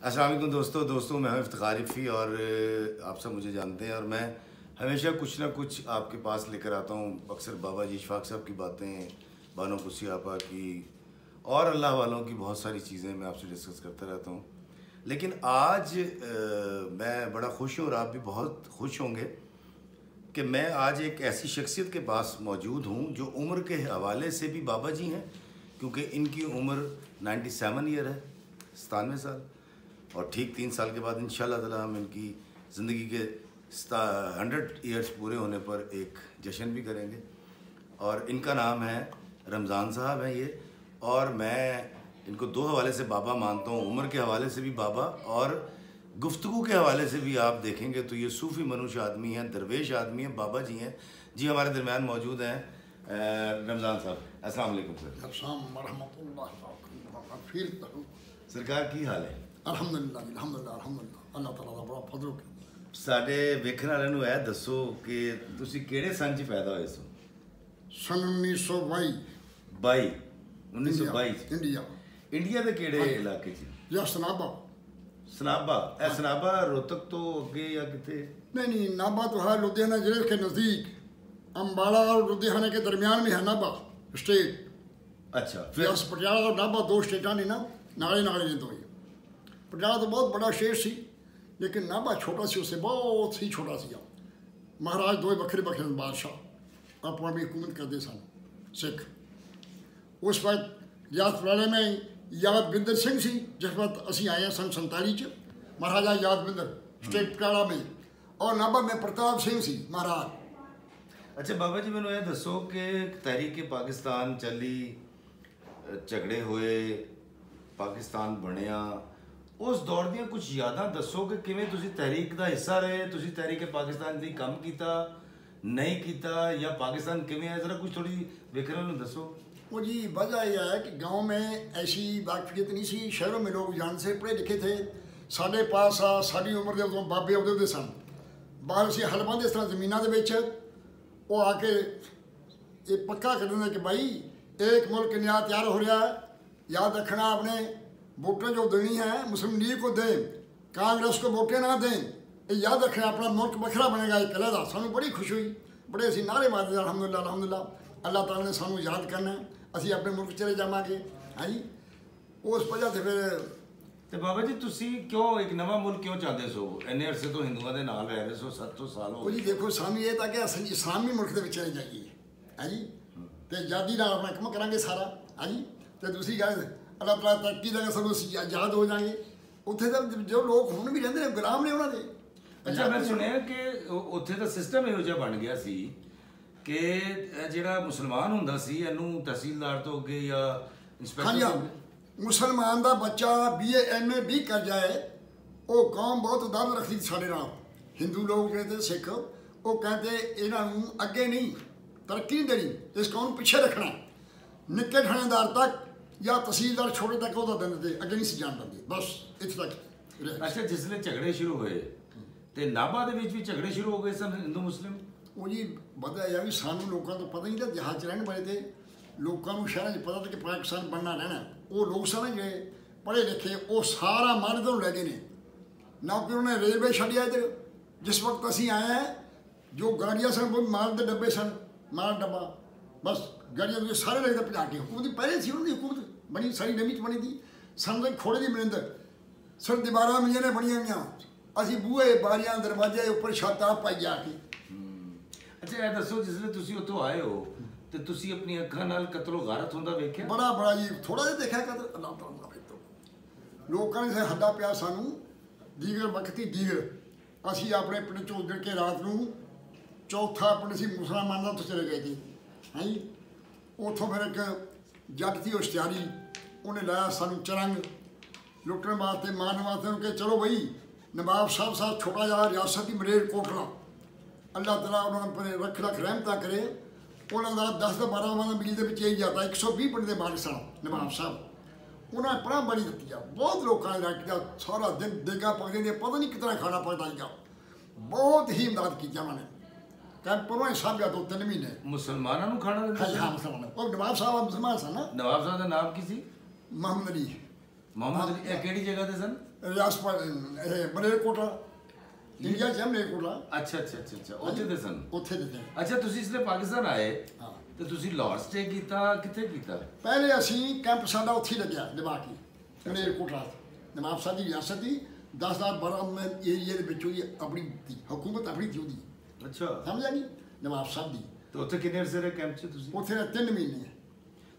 अस्सलाम वालेकुम दोस्तों मैं हूं इफ्तिखार रिफ़ी और आप सब मुझे जानते हैं और मैं हमेशा कुछ ना कुछ आपके पास लेकर आता हूं। अक्सर बाबा जी इशफाक साहब की बातें, बानो कुसी आपा की और अल्लाह वालों की बहुत सारी चीज़ें मैं आपसे डिस्कस करता रहता हूं। लेकिन आज मैं बड़ा खुश हूं और आप भी बहुत खुश होंगे कि मैं आज एक ऐसी शख्सियत के पास मौजूद हूं जो उम्र के हवाले से भी बाबा जी हैं, क्योंकि इनकी उम्र 97 ईयर है, 97 साल, और ठीक 3 साल के बाद इंशाल्लाह ताला हम इनकी ज़िंदगी के 100 ईयर्स पूरे होने पर एक जश्न भी करेंगे। और इनका नाम है रमज़ान साहब हैं ये, और मैं इनको दो हवाले से बाबा मानता हूँ, उम्र के हवाले से भी बाबा और गुफ्तगू के हवाले से भी। आप देखेंगे तो ये सूफ़ी मनुष्य आदमी हैं, दरवेश आदमी हैं, बाबा जी हैं। जी हमारे दरमियान मौजूद हैं रमज़ान साहब। अस्सलाम वालेकुम सर। सरकार की हाल है? अल्हम्दुलिल्लाह अल्लाह ताला दा बड़ा फजल है। साडे वेखण वाले नूं यह दसो कि तुसी किहड़े सन च पैदा होए सो? सन 1922 1922 इंडिया। इंडिया दे किहड़े इलाके च? या सनाबा। सनाबा। सनाबा रोहतक तो अगे या किथे? नहीं, नाबा तो है लुधियाना जिले के नज़दीक, अम्बाला और लुधियाना के दरमियान में है नाबा स्टेट। अच्छा, फिर पटियाला और नाबा दो स्टेटा ने ना, नाले ने दो। पटियाला तो बहुत बड़ा शहर सी, लेकिन नाबा छोटा सी, उससे बहुत ही छोटा सी। महाराज दो बखरे बखरे बादशाह आप वहाँ भी हुकूमत करते सन सिख। उस वक्त यादवाड़े में यादविंदर सिंह सी, जिस वक्त असी आए हैं सन 47 च, महाराजा यादविंदर स्टेट पटियाला में, और नाबा में प्रताप सिंह सी महाराज। अच्छा बाबा जी, मैंने यह दसो कि तहरीक पाकिस्तान चली, झगड़े हुए, पाकिस्तान बनिया, उस दौर ਦੀਆਂ कुछ यादां दसो कि किवें तुसी तहरीक ਦਾ हिस्सा रहे, तुसी तहरीक पाकिस्तान ਦੀ ਕੰਮ ਕੀਤਾ नहीं ਕੀਤਾ, या पाकिस्तान किवें है, जरा कुछ थोड़ी वेखण ਨੂੰ दसो। वो जी वजह यह है कि गांव में ऐसी वाकफियत नहीं सी, शहरों में लोग जान से पढ़े लिखे थे। साढ़े पास साड़ी उम्र के उदों बाबे आउंदे सन, बाहर असीं हल बांधे इस तरह जमीनां दे विच, वो आके ये पक्का कर देंगे कि भाई एक मुल्क नया तैयार हो रहा है, याद रखना आपने, वोटें जो देनी है मुस्लिम लीग को दें, कांग्रेस को वोटें ना दें, ये याद रखना, अपना मुल्क बखरा बनेगा एक अलहदा। सानू बड़ी खुशी हुई, बड़े असी नारे मारते अल्हम्दुलिल्लाह अल्हम्दुलिल्लाह, अल्लाह ताला ने सानू याद करना, असी अपने मुल्क चले जावांगे। हाँ जी, उस वजह से फिर तो बाबा जी तुसी क्यों एक नवा मुल्क क्यों चाहते सो? इन्ने अरसे तो हिंदुओं के नाल रह रहे सो, 700 साल हो गए जी। देखो सानू ये था कि असीं इस्लामी मुल्क के चले जाइए, हाँ जी, तो आज़ादी नाल अपना काम करांगे सारा। हाँ जी, तो दूसरी गल अल्लाह ताला तरक्की देगा, सब आज़ाद हो जाएंगे। उत्थे तो जो लोग हुण भी रहिंदे ने गुलाम ने उन्हां दे। अच्छा, मैं सुनिया कि उत्थे दा सिस्टम इहो जिहा बन गया सी कि जिहड़ा मुसलमान हुंदा सी इहनूं तहसीलदार तो अगे या इंस्पैक्टर तो मुसलमान का बच्चा BA MA भी कर जाए, वो कौम बहुत उदार रखती साढ़े नाल। हिंदू लोग जो सिख वो कहते इन्हों अगे नहीं तरक्की नहीं देनी, इस कौम पिछे रखना। निक्के थानेदार तक या तहसीलदार छोटे तक वो देंदे थे, अगे नहीं सी जान देंदे, बस इत्थे तक। अच्छा, जिसले झगड़े शुरू होए ते नाभा दे विच भी झगड़े शुरू हो गए सन हिंदू मुस्लिम? वो जी वजह यह भी सानू लोगों को पता नहीं था, देहात च रहने वाले थे, लोगों को शहर पता था कि पाकिस्तान बनना रहना। वो लोग सन जो पढ़े लिखे, वो सारा मारे तो लै गए ने ना, कि उन्होंने रेलवे छड़िया इधर। जिस वक्त असी आए हैं जो गाड़ियाँ सन वो माल के डब्बे सन, माल डब्बा, बस गाड़ियाँ सारे लगते भजा के। हुकूमत पहले सी उन्होंने हुकूमत बनी, सारी नवी बनी थी सन खोड़े की मनिंदर सर दीवारा मिलिया ने बनिया हुई, असी बूहे बारियां दरवाजे उपर छत आप पाई आके। अच्छा यह दसो, जिसले तुसी उत्थों आए हो तो तुसी अपनी अखां नाल कत्लो गारत हुंदा वेख्या? बड़ा जी, थोड़ा जिहा देखा कतल। अल्लाह ताला लोगों ने हड्डा पिया सानू दीगर वक्ती दीगर। असी अपने पिंड चों उजड़ के रात नूं चौथा पिंड सी मुसलमान दा उत्थे चले गए थे। हाँ जी, उतों फिर एक जट थी इश्तिहारी, उन्हें लाया सानू चरंग लुटने वास्ते, मारने वास्ते। उन्हें चलो बई नवाब साहब छोटा जहा रियासत की मरेर कोटला, अल्लाह ताला उन्होंने पर रख रख रहमता करे। उन्होंने 10-12 मील के ही जाता, 120 पिंड के मालिक सन नवाब साहब। उन्हें पढ़ा बड़ी दी है, बहुत लोगों ने रखा, सारा दिन देगा पकड़े, पता नहीं कितना खाना पकता गया, बहुत ही इमदाद की उन्होंने। कैंप उन्होंने साहब 2-3 महीने मुसलमानों खाना। हाँ मुसलमान, और नवाब साहब मुसलमान सन ना। नवाब साहब का नाम की सी? मोहम्मद अली। ਮੁਹੰਮਦ ਅਲੀ ਇਹ ਕਿਹੜੀ ਜਗ੍ਹਾ ਤੇ ਸਨ? ਰਿਆਸਤ ਮਲੇਰਕੋਟਲਾ, ਇੰਡੀਆ 'ਚ ਹੈ ਮਲੇਰਕੋਟਲਾ। ਅੱਛਾ ਅੱਛਾ ਅੱਛਾ ਅੱਛਾ, ਉੱਥੇ ਦੇ ਸਨ। ਉੱਥੇ ਦੇ ਨੇ। ਅੱਛਾ, ਤੁਸੀਂ ਇਸ ਲਈ ਪਾਕਿਸਤਾਨ ਆਏ ਹਾਂ। ਤੇ ਤੁਸੀਂ ਲਾਹੌਰ ਸਟੇ ਕੀਤਾ, ਕਿੱਥੇ ਕੀਤਾ? ਪਹਿਲੇ ਅਸੀਂ ਕੈਂਪ ਸਾਡਾ ਉੱਥੇ ਹੀ ਲੱਗਿਆ ਦਿਮਾਗੀ ਮਲੇਰਕੋਟਲਾ, ਨਵਾਬ ਸਾਹਿਬ ਦੀ ਰਿਆਸਤ ਦੀ 10-12 ਏਰੀਏ ਦੇ ਵਿੱਚੋਂ ਹੀ ਆਪਣੀ ਹਕੂਮਤ ਆਪਣੀ ਸੀ ਉਹਦੀ, ਅੱਛਾ, ਸਮਝਿਆ ਨਹੀਂ, ਨਵਾਬ ਸਾਹਿਬ ਦੀ। ਤੇ ਉੱਥੇ ਕਿੰਨੇ ਅਰਸੇ ਰਹੇ ਕੈਂਪ 'ਚ ਤੁਸੀਂ? ਉੱਥੇ 3 ਮਹੀਨੇ।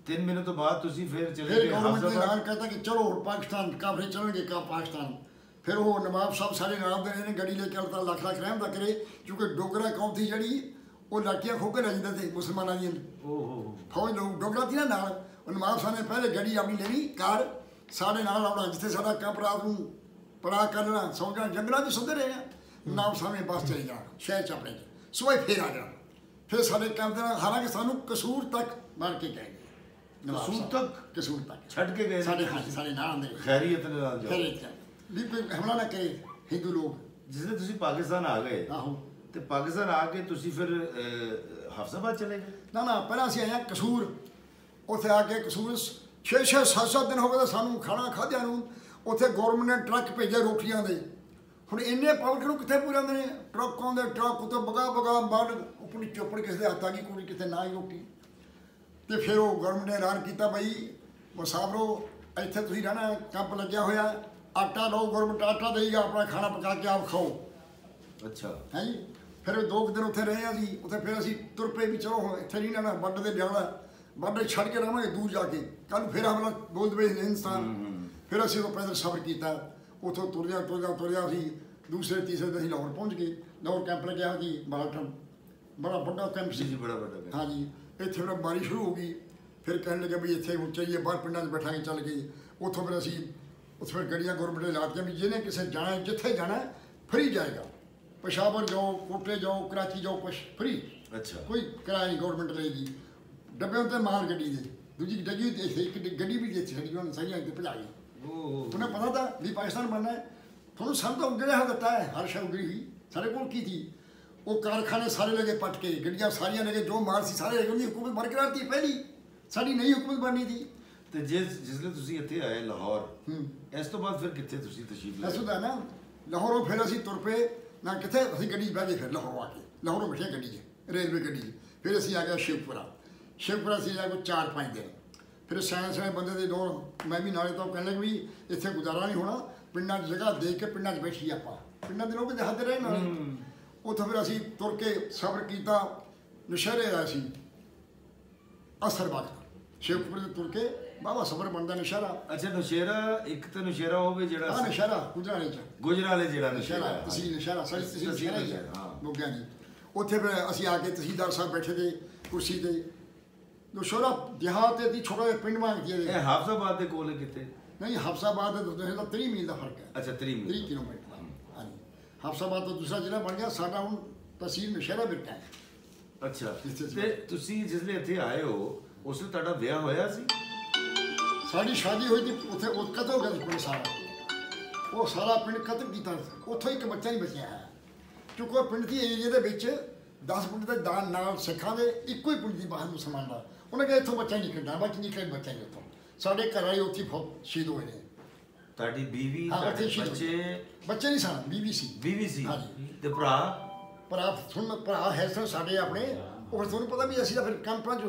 3 ਮਹੀਨੇ ਤੋਂ ਬਾਅਦ ਤੁਸੀਂ ਫਿਰ ਚਲੇ ਫਿਰ ਗਏ ਗਵਰਨਮੈਂਟ ਨੇ ਹਾਫਜ਼ਾਬਾਦ? ਐਲਾਨ ਕਰਤਾ ਕਿ ਚਲੋ ਹੁਣ ਪਾਕਿਸਤਾਨ ਕਾਫਰੇ ਚੱਲਣਗੇ ਪਾਕਿਸਤਾਨ। ਫਿਰ ਉਹ ਨਵਾਬ ਸਾਹਿਬ ਸਾਰੇ ਨਾਲ ਦੇ ਨੇ ਗੱਡੀ ਲੈ ਕੇ ਅਲਤਾ ਲੱਖ ਲੱਖ ਰਹਿਮਦਾ ਕਰੇ, ਕਿਉਂਕਿ ਡੋਗਰਾ ਕੌਮ ਸੀ ਜਿਹੜੀ ਉਹ ਲਾਠੀਆਂ ਖੋ ਕੇ ਲੈ ਜਾਂਦੇ ਸੀ ਮੁਸਲਮਾਨਾਂ ਦੀਆਂ। ਓਹੋ, ਫੌਜ ਲੋਕ ਡੋਗਰਾ ਸੀ ਨਾ ਨਾਲ, ਉਹ ਨਵਾਬ ਸਾਹਿਬ ਨੇ ਪਹਿਲੇ ਗੱਡੀ ਆਪਣੀ ਲੈਣੀ ਕਾਰ, ਸਾਡੇ ਨਾਲ ਆਉਣਾ ਜਿੱਥੇ ਸਾਡਾ ਕੈਂਪ ਰਾਤ ਨੂੰ ਪੜਾ ਕਰਨਾ, ਸੌਂ ਜਾਣਾ, ਜੰਗਲਾਂ 'ਚ ਸੁੱਤੇ ਰਹੇ ਆ। ਨਵਾਬ ਸਾਹਿਬ ਨੇ ਬੱਸ ਚਲੇ ਜਾਣਾ ਸ਼ਹਿਰ 'ਚ ਆਪਣੇ 'ਚ, ਸਵੇਰੇ ਫੇਰ ਆ ਜਾਣਾ। ਫਿਰ ਸਾਡੇ ਕੈਂਪ ਦੇ ਨਾਲ, ਹਾਲਾਂਕਿ ਸਾਨੂੰ ਕਸੂਰ ਤੱਕ ਮਾਰ ਕੇ ਗਏ। ਕਸੂਰ ਤੱਕ? ਕਸੂਰ ਤੱਕ ਛੱਡ ਕੇ ਗਏ? ਸਾਡੇ ਸਾਡੇ ਨਾਲ ਆਉਂਦੇ ਖੈਰੀਅਤ ਦੇ ਨਾਲ ਫਿਰ ਜਾਓ। ਵੀ ਕੋਈ ਹਮਲਾ ਨਾ ਕਰੇ ਹਿੰਦੂ ਲੋਕ। ਜਿਸਲੇ ਤੁਸੀਂ ਪਾਕਿਸਤਾਨ ਆ ਗਏ ਆਹੋ। ਤੇ ਪਾਕਿਸਤਾਨ ਆ ਕੇ ਤੁਸੀਂ ਫਿਰ ਹਾਫਜ਼ਾਬਾਦ ਚਲੇ ਗਏ? ਨਾ ਪਹਿਲਾਂ ਅਸੀਂ ਆਏ ਕਸੂਰ, ਉੱਥੇ ਆ ਕੇ ਕਸੂਰ 6-6 7-7 ਦਿਨ ਹੋ ਗਏ ਸਾਨੂੰ ਖਾਣਾ ਖਾਧਿਆਂ ਨੂੰ। ਉੱਥੇ ਗੌਰਮੈਂਟ ਨੇ ਟਰੱਕ ਭੇਜੇ ਰੋਟੀਆਂ ਦੇ। ਹੁਣ ਇੰਨੇ ਪਬਲਿਕ ਨੂੰ ਕਿੱਥੇ ਪੂਰਾਉਂਦੇ ਨੇ ਟਰੱਕ, ਆਉਂਦੇ ਟਰੱਕ ਉੱਤੇ ਬਗਾ ਮੜ ਆਪਣੀ ਚੋਪੜ ਕਿਸੇ ਦੇ ਹੱਥ ਆ ਗਈ, ਕੁੜੀ ਕਿਤੇ ਨਾ ਹੀ ਰੋਟੀ। ਤੇ ਫਿਰ ਉਹ ਗਵਰਨਮੈਂਟ ਨੇ ਐਲਾਨ ਕੀਤਾ ਬਈ ਮੁਸਾਫਰੋ ਇੱਥੇ ਤੁਸੀਂ ਰਹਿਣਾ, ਕੈਂਪ ਲੱਗਿਆ ਹੋਇਆ, ਆਟਾ ਲਓ, ਗਵਰਨਮੈਂਟ ਆਟਾ ਦੇਈਗਾ, ਆਪਣਾ ਖਾਣਾ ਪਕਾ ਕੇ ਆਪ ਖਾਓ। ਅੱਛਾ, ਹੈ ਜੀ। ਫਿਰ 2 ਦਿਨ ਉੱਥੇ ਰਹੇ ਅਸੀਂ। ਉੱਥੇ ਫਿਰ ਅਸੀਂ ਤੁਰ ਪਏ ਵੀ ਚਲੋ ਹੁਣ ਇੱਥੇ ਨਹੀਂ ਰਹਿਣਾ, ਬਾਰਡਰ ਤੇ ਜਾਣਾ, ਬਾਰਡਰ ਛੱਡ ਕੇ ਰਹਾਂਗੇ ਦੂਰ ਜਾ ਕੇ, ਕੱਲ੍ਹ ਨੂੰ ਫਿਰ ਹਮਲਾ ਬੋਲ ਦੇਵੇ ਹਿੰਦੁਸਤਾਨ। ਫਿਰ ਅਸੀਂ ਉਹ ਪੈਦਲ ਸਫ਼ਰ ਕੀਤਾ, ਉੱਥੋਂ ਤੁਰਿਆ ਅਸੀਂ ਦੂਸਰੇ ਤੀਸਰੇ ਦਿਨ ਅਸੀਂ ਲਾਹੌਰ ਪਹੁੰਚ ਗਏ। ਲਾਹੌਰ ਕੈਂਪ ਲੱਗਿਆ ਜੀ ਬਾਲਟਨ, ਬੜਾ ਵੱਡਾ ਕੈਂਪ ਸੀ। ਜੀ ਬੜਾ ਵੱਡਾ ਕੈਂਪ। ਹਾਂ ਜੀ। ਇੱਥੇ ਫਿਰ ਬਾਰਿਸ਼ ਸ਼ੁਰੂ ਹੋ ਗਈ। ਫਿਰ ਕਹਿਣ ਲੱਗੇ ਵੀ ਇੱਥੇ ਉੱਚਾਈਏ ਬਾਹਰ ਪਿੰਡਾਂ 'ਚ ਬੈਠਾਂਗੇ ਚੱਲ ਕੇ। ਉੱਥੋਂ ਫਿਰ ਅਸੀਂ ਉੱਥੇ ਫਿਰ ਗੱਡੀਆਂ ਗੌਰਮੈਂਟ ਨੇ ਲਾਤੀਆਂ ਵੀ ਜਿਹਨੇ ਕਿਸੇ ਜਾਣਾ ਜਿੱਥੇ ਜਾਣਾ ਫਰੀ ਜਾਏਗਾ। ਪਸ਼ਾਵਰ ਜਾਓ, ਕੋਟੇ ਜਾਓ, ਕਰਾਚੀ ਜਾਓ, ਕੁਛ ਫਰੀ। ਅੱਛਾ, ਕੋਈ ਕਿਰਾਇਆ ਨਹੀਂ ਗੌਰਮੈਂਟ ਲਏਗੀ। ਡੱਬੇ ਉੱਤੇ ਮਾਲ ਗੱਡੀ ਦੇ, ਦੂਜੀ ਗੱਡੀ ਇੱਕ ਗੱਡੀ ਵੀ ਇੱਥੇ ਛੱਡੀ ਉਹਨਾਂ ਸਾਰੀਆਂ ਇੱਥੇ ਭਜਾ ਗਈ। ਉਹਨੇ ਪਤਾ ਤਾਂ ਵੀ ਪਾਕਿਸਤਾਨ ਬਣਨਾ ਹੈ। ਤੁਹਾਨੂੰ ਸਭ ਤੋਂ ਉੱਗੜੇ ਹਾਂ ਦਿੱਤਾ ਹੈ, ਹਰ ਸ਼ੈ ਉੱਗੜੀ ਹੀ। ਸਾਡੇ ਕੋਲ ਕੀ ਸੀ? ਉਹ ਕਾਰਖਾਨੇ ਸਾਰੇ ਲਗੇ ਪੱਟ ਕੇ, ਗੱਡੀਆਂ ਸਾਰੀਆਂ ਲਗੇ, ਜੋ ਮਾਲ ਸੀ ਸਾਰੇ ਉਹਦੀ ਹੁਕੂਮਤ ਬਰਕਰਾਰ ਸੀ ਪਹਿਲੀ, ਸਾਡੀ ਨਈ ਹੁਕੂਮਤ ਬਣਨੀ ਸੀ। ਤੇ ਜਿਸਲੇ ਤੁਸੀਂ ਇੱਥੇ ਆਏ ਲਾਹੌਰ, ਇਸ ਤੋਂ ਬਾਅਦ ਫਿਰ ਕਿੱਥੇ ਤੁਸੀਂ ਤਸ਼ਰੀਫ ਲਾਏ? ਐਸਾ ਨਾ ਲਾਹੌਰੋਂ ਫਿਰ ਅਸੀਂ ਤੁਰ ਪਏ ਨਾ ਕਿੱਥੇ, ਅਸੀਂ ਗੱਡੀ 'ਚ ਬਹਿ ਗਏ। ਫਿਰ ਲਾਹੌਰੋਂ ਆ ਕੇ ਲਾਹੌਰੋਂ ਬੈਠੇ ਗੱਡੀ 'ਚ, ਰੇਲਵੇ ਗੱਡੀ 'ਚ। ਫਿਰ ਅਸੀਂ ਆ ਗਏ ਸ਼ਿਵਪੁਰਾ ਅਸੀਂ ਜਾ ਕੇ 4-5 ਦਿਨ। ਫਿਰ ਸਿਆਣੇ ਬੰਦੇ ਦੇ ਲੋੜ ਮੈਂ ਵੀ ਨਾਲੇ ਤੋਂ ਕਹਿਣ ਲੱਗੇ ਵੀ ਇੱਥੇ ਗੁਜ਼ਾਰਾ ਨਹੀਂ ਹੋਣਾ, ਪਿੰਡਾਂ 'ਚ ਜਗ੍ਹਾ ਦੇਖ ਕੇ ਪਿੰਡਾਂ 'ਚ ਬੈਠੀ ਆਪਾਂ, ਪਿੰਡਾਂ ਦੇ ਲੋਕ ਦੇਖਦੇ ਰਹੇ ਨਾਲੇ। ਉੱਥੋਂ ਫਿਰ ਅਸੀਂ ਤੁਰ ਕੇ ਸਫ਼ਰ ਕੀਤਾ, ਨਸ਼ਹਿਰੇ ਆਏ ਸੀ ਅਸਰ ਵਕਤ, ਸ਼ੇਖਪੁਰ ਦੇ ਤੁਰ ਕੇ ਬਾਬਾ ਸਬਰ ਬਣਦਾ ਨਸ਼ਹਿਰਾ। ਅੱਛਾ, ਨਸ਼ਹਿਰਾ ਇੱਕ ਤਾਂ ਨਸ਼ਹਿਰਾ ਹੋਵੇ ਜਿਹੜਾ ਨਸ਼ਹਿਰਾ ਗੁਜਰਾਲੇ 'ਚ, ਗੁਜਰਾਲੇ ਜਿਹੜਾ ਨਸ਼ਹਿਰਾ ਤਹਿਸੀਲ ਨਸ਼ਹਿਰਾ, ਸਾਡੀ ਤਹਿਸੀਲ ਨਸ਼ਹਿਰਾ ਹੀ ਹੈ ਮੋਗਿਆਂ ਦੀ। ਉੱਥੇ ਫਿਰ ਅਸੀਂ ਆ ਕੇ ਤਹਿਸੀਲਦਾਰ ਸਾਹਿਬ ਬੈਠੇ ਤੇ ਕੁਰਸੀ ਤੇ। ਨਸ਼ਹਿਰਾ ਦਿਹਾਤ ਦੀ ਛੋਟਾ ਜਿਹਾ ਪਿੰਡ ਮੰਗਦੀ ਹੈ। ਇਹ ਹਾਫਜ਼ਾਬਾਦ ਦੇ ਕੋਲ ਕਿਤੇ? ਨਹੀਂ, ਹਾਫਸਾਬਾਦ ਦਾ 30 ਮੀਲ ਦਾ ਫਰਕ ਹੈ। ਅੱਛਾ, 30 ਕਿਲੋਮੀਟਰ ਦਾ। ਹਾਂਜੀ, ਹਾਫਸਾਬਾਦ ਤੋਂ ਦੂਸਰਾ ਜ਼ਿਲ੍ਹਾ ਬਣ ਗਿਆ ਸਾਡਾ, ਹੁਣ ਤਹਿਸੀਲ ਨਸ਼ਹਿਰਾ ਬਿਰਕਾ ਹੈ। ਅੱਛਾ, ਤੇ ਤੁਸੀਂ ਜਿਸਲੇ ਇੱਥੇ ਆਏ ਹੋ ਉਸ ਵੇਲੇ ਤੁਹਾਡਾ ਵਿਆਹ ਹੋਇਆ ਸੀ? ਸਾਡੀ ਸ਼ਾਦੀ ਹੋਈ ਸੀ ਉੱਥੇ, ਉਹ ਕਤਲ ਹੋ ਗਿਆ ਸੀ ਪਿੰਡ ਸਾਰਾ, ਉਹ ਸਾਰਾ ਪਿੰਡ ਕਤਲ ਕੀਤਾ। ਉੱਥੋਂ ਇੱਕ ਬੱਚਾ ਨਹੀਂ ਬਚਿਆ ਹੈ, ਕਿਉਂਕਿ ਉਹ ਪਿੰਡ ਦੀ ਏਰੀਏ ਦੇ ਵਿੱਚ 10 ਪਿੰਡ ਦੇ ਦਾਨ ਨਾਲ ਸਿੱਖਾਂ ਦੇ ਇੱਕੋ ਹੀ ਪਿੰਡ ਦੀ ਬਾਹਰ ਮੁਸਲਮਾਨ ਦਾ। ਉਹਨੇ ਕਿਹਾ ਇੱਥੋਂ ਬੱਚਾ ਨਹੀਂ ਕੱਢਣਾ, ਬੱਚਾ ਨਹੀਂ ਕੱਢ ਉੱਥੋਂ। ਸਾਡੇ ਘਰ ਵਾਲੇ ਉੱਥੇ ਸ਼ਹੀਦ ਹੋਏ ਨੇ। ਤੁਹਾਡੀ ਬੀਵੀ, ਬੱਚੇ ਨਹੀਂ ਸਨ, ਬੀਵੀ ਸੀ। ਬੀਵੀ ਸੀ ਤੇ ਭਰਾ ਹੈ ਸਨ ਸਾਡੇ ਆਪਣੇ। ਉਹ ਤੁਹਾਨੂੰ ਪਤਾ ਵੀ ਅਸੀਂ ਤਾਂ ਫਿਰ ਕੈਂਪਾਂ 'ਚ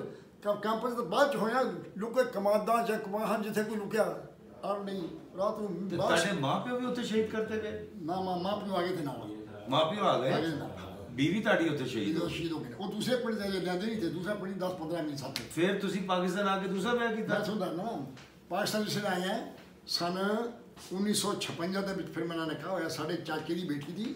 ਤਾਂ ਬਾਅਦ 'ਚ ਹੋਇਆ, ਲੁਕੇ ਕਮਾਦਾਂ ਜਾਂ ਕਮਾਹਾਂ ਜਿੱਥੇ ਕੋਈ ਲੁਕਿਆ ਔਰ ਨਹੀਂ ਰਾਤ ਨੂੰ। ਤੁਹਾਡੇ ਮਾਂ ਪਿਓ ਵੀ ਉੱਥੇ ਸ਼ਹੀਦ ਕਰਤੇ ਗਏ? ਨਾ, ਮਾਂ ਪਿਓ ਆ ਗਏ ਤੇ ਨਾਲ ਮਾਂ ਪਿਓ ਆ ਗਏ, ਬੀਵੀ ਤੁਹਾਡੀ ਉੱਥੇ ਸ਼ਹੀਦ ਹੋ ਗਏ। ਉਹ ਦੂਸਰੇ ਪਿੰਡ ਦੇ ਲਿਆਂਦੇ ਨਹੀਂ ਤੇ, ਦੂਸਰਾ ਪਿੰਡ 10-15 ਮੀਲ ਸਾਥ। ਫਿਰ ਤੁਸੀਂ ਪਾਕਿਸਤਾਨ ਆ ਕੇ ਦੂਸਰਾ ਵਿਆਹ ਕੀਤਾ? ਮੈਂ ਸੁਣਦਾ ਨਾ, ਪਾਕਿਸਤਾਨ ਜਿਸ ਆਏ ਹੈ ਸਨ 1956 ਦੇ ਵਿੱਚ। ਫਿਰ ਮੇਰਾ ਨਿਕਾਹ ਹੋਇਆ ਸਾਡੇ ਚਾਚੇ ਦੀ ਬੇਟੀ ਦੀ।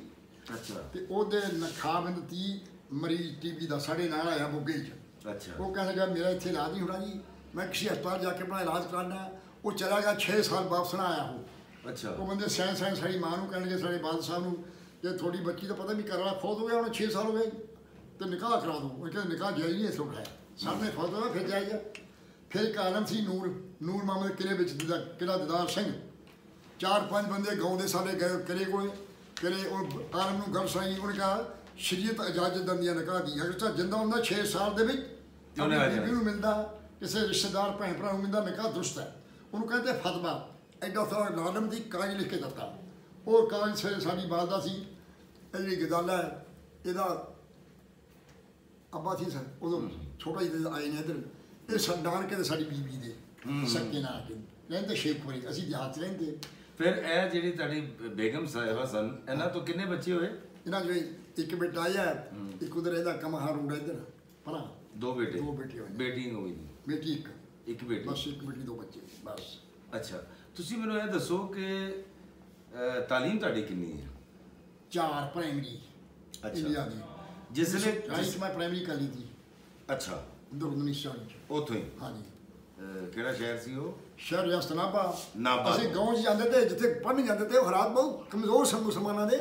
ਅੱਛਾ, ਤੇ ਉਹਦੇ ਨਖਾਬਿੰਦ ਤੀ ਮਰੀਜ਼ ਟੀਬੀ ਦਾ ਸਾਡੇ ਨਾਲ ਆਇਆ ਬੁੱਗੇ 'ਚ। ਅੱਛਾ, ਉਹ ਕਹਿਣ ਲੱਗਾ ਮੇਰਾ ਇੱਥੇ ਇਲਾਜ ਨਹੀਂ ਹੋਣਾ ਜੀ, ਮੈਂ ਕਿਸੇ ਹਸਪਤਾਲ ਜਾ ਕੇ ਆਪਣਾ ਇਲਾਜ ਕਰਾਉਣਾ। ਉਹ ਚਲਾ ਗਿਆ, 6 ਸਾਲ ਵਾਪਸ ਨਾ ਆਇਆ ਉਹ। ਅੱਛਾ, ਉਹ ਬੰਦੇ ਸੈਂ ਸਾਡੀ ਮਾਂ ਨੂੰ ਕਹਿਣ ਲੱਗੇ, ਸਾਡੇ ਬਾਦਲ ਸਾਹਿਬ ਨੂੰ, ਕਿ ਤੁਹਾਡੀ ਬੱਚੀ ਦਾ ਪਤਾ ਵੀ ਘਰ ਵਾਲਾ ਫੌਤ ਹੋ ਗਿਆ, ਹੁਣ 6 ਸਾਲ ਹੋ ਗਏ ਤੇ ਨਿਕਾਹ ਕਰਾ ਦਿਓ। ਉਹ ਕਹਿੰਦੇ ਨਿਕਾਹ ਜਾਇਜ਼ ਨਹੀਂ ਇਸ ਵਕਤ ਹੈ, ਸਾਹਮਣੇ ਫੌਤ ਹੋਇਆ ਫਿਰ ਜਾਇਜ਼ ਆ। ਫਿਰ ਇੱਕ ਆਲਮ ਸੀ ਨੂਰ ਮੁਹੰਮਦ ਕਿਲੇ ਵਿੱਚ, ਕਿਲਾ ਦਿਦਾਰ ਸਿੰਘ। 4-5 ਬੰਦੇ ਗਾਉਂਦੇ ਸਾਡੇ ਗਏ ਕਿਲੇ ਕੋਲੇ। ਕਿਲੇ ਉਹ ਆਲਮ ਨੂੰ ਗੱਲ ਸੁਣਾਈ, ਉਹਨੇ ਕਿਹਾ ਸ਼ਰੀਅਤ ਇਜਾਜ਼ਤ ਦਿੰਦੀ ਹੈ ਨਿਕਾਹ ਦੀ, ਅਗਰ ਤਾਂ ਜਿੰਦਾ ਹੁੰਦਾ 6 ਸਾਲ ਦੇ ਵਿੱਚ ਬੀਬੀ ਨੂੰ ਮਿਲਦਾ, ਕਿਸੇ ਰਿਸ਼ਤੇਦਾਰ ਭੈਣ ਭਰਾ ਨੂੰ ਮਿਲਦਾ, ਨਿਕਾਹ ਦੁਰਸਤ ਹੈ। ਉਹਨੂੰ ਕਹਿੰਦੇ ਫਤਵਾ, ਐਡਾ ਸਾਰਾ ਲਾਲਮ ਦੀ ਕਾਗਜ਼ ਲਿਖ ਕੇ ਦਿੱਤਾ। ਉਹ ਕਾਗਜ਼ ਸਵੇਰੇ ਸਾਡੀ ਬਾਤ ਦਾ ਸੀ। ਇਹ ਜਿਹੜੀ ਗਜ਼ਾਲਾ ਹੈ ਇਹਦਾ ਅੱਬਾ ਸੀ ਸਰ ਉਦੋਂ ਛੋਟਾ ਜਿਹਾ ਆਏ ਨੇ ਇੱਧਰ। ਇਹ ਨਾਨਕੇ ਤੇ ਸਾਡੀ ਬੀਬੀ ਦੇ ਸੱਕੇ ਨਾਲ ਕੇ ਰਹਿੰਦੇ ਸ਼ੇਖਪੁਰੇ, ਅਸੀਂ ਦਿਹਾਤ 'ਚ ਰਹਿੰਦੇ। ਫਿਰ ਇਹ ਜਿਹੜੀ ਤੁਹਾਡੀ ਬੇਗਮ ਸਾਹਿਬਾ ਸਨ, ਇਹਨਾਂ ਤੋਂ ਕਿੰਨੇ ਬੱਚੇ ਹੋਏ? ਇਹਨਾਂ 'ਚ ਇੱਕ ਬੇਟਾ ਆਇਆ, ਇੱਕ ਉਧਰ ਇਹਦਾ ਕਮਹਾ ਰੂੜਾ ਇੱਧਰ ਭਰਾ। 2 ਬੇਟੇ? 2 ਬੇਟੇ ਹੋਏ। ਬੇਟੀ ਹੋਈ? ਬੇਟੀ ਇੱਕ ਬੇਟੀ। ਬਸ ਇੱਕ ਬੇਟੀ 2 ਬੱਚੇ ਬਸ। ਅੱਛਾ, ਤੁਸੀਂ ਮੈਨੂੰ ਇਹ ਦੱਸੋ ਕਿ ਤਾਲੀਮ ਤੁਹਾਡੀ ਕਿੰਨੀ ਹੈ? 4 ਪ੍ਰਾਇਮਰੀ ਇੰਡੀਆ ਦੀ। ਜਿਸ ਵੇਲੇ ਮੈਂ ਪ੍ਰਾਇਮਰੀ ਕਰ ਲਈ ਸੀ। ਅੱਛਾ, ਦੁਰਗਨਿਸ਼ਾਨ ਚ ਉੱਥੋਂ ਹੀ? ਹਾਂਜੀ। ਕਿਹੜਾ ਸ਼ਹਿਰ ਸੀ ਉਹ? ਸ਼ਹਿਰ ਜਸਤ ਨਾਭਾ। ਨਾਭਾ। ਅਸੀਂ ਗਾਉਂ 'ਚ ਜਾਂਦੇ ਤੇ ਜਿੱਥੇ ਪੜ੍ਹਨ ਜਾਂਦੇ ਤੇ ਉਹ ਹਾਲਾਤ ਬਹੁਤ ਕਮਜ਼ੋਰ ਸਨ ਮੁਸਲਮਾਨਾਂ ਦੇ।